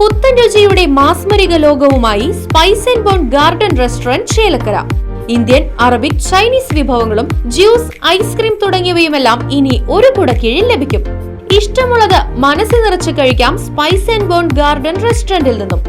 പുത്തൻ രുചിയുടെ മാസ്മരിക ലോകവുമായി spice and bone garden restaurant Chelakkara. Indian, Arabic, Chinese വിഭവങ്ങളും ജ്യൂസ്, ഐസ്ക്രീം തുടങ്ങിയവയുമെല്ലാം ഇനി ഒരു കുടക്കീഴിൽ ലഭിക്കും. ഇഷ്ടമുള്ളത് മനസ്സ് നിറച്ച് കഴിക്കാം സ്പൈസ് ആൻഡ് ബോൺ ഗാർഡൻ റെസ്റ്റോറന്റിൽ നിന്നും.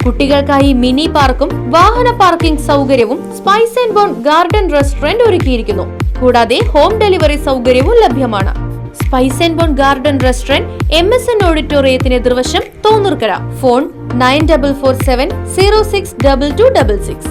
കുട്ടികൾക്കായി മിനി പാർക്കും വാഹന പാർക്കിംഗ് സൗകര്യവും spice and bone garden restaurant ഒരുക്കിയിരിക്കുന്നു. കൂടാതെ ഹോം ഡെലിവറി സൗകര്യവും ലഭ്യമാണ്. Spice and bone garden restaurant MSN ഓഡിറ്റോറിയത്തിന് എതിർവശം തോന്നൂർക്കര. ഫോൺ 9447062266.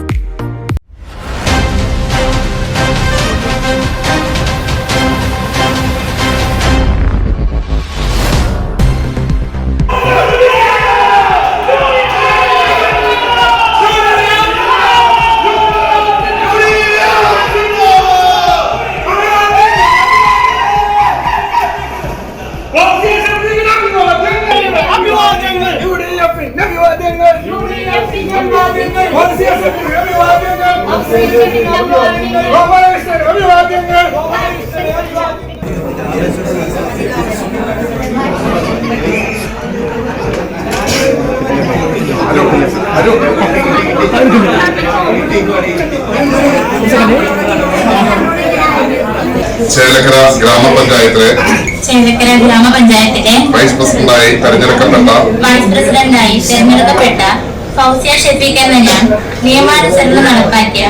ചേലക്കര ഗ്രാമപഞ്ചായത്തിലെ വൈസ് പ്രസിഡന്റായി തെരഞ്ഞെടുക്കപ്പെട്ട ഫൗസിയ ഷെഫീഖ് എന്ന ഞാൻ നിയമാനുസരണം നടപ്പാക്കിയ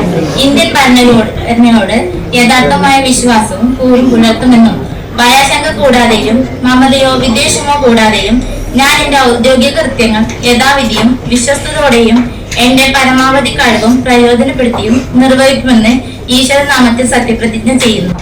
ഇന്ത്യൻ ഭരണഘടനയോട് യഥാർത്ഥമായ വിശ്വാസവും കൂറും പുലർത്തുമെന്നും ഭയാശങ്ക കൂടാതെയും മമതയോ വിദ്വേഷമോ കൂടാതെയും ഞാൻ എന്റെ ഔദ്യോഗിക കൃത്യങ്ങൾ യഥാവിധിയും വിശ്വസ്തയോടെയും എന്റെ പരമാവധി കഴിവും പ്രയോജനപ്പെടുത്തിയും നിർവഹിക്കുമെന്ന് ഈശ്വരൻ നാമത്തിൽ സത്യപ്രതിജ്ഞ ചെയ്യുന്നു.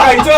കഴിച്ചോ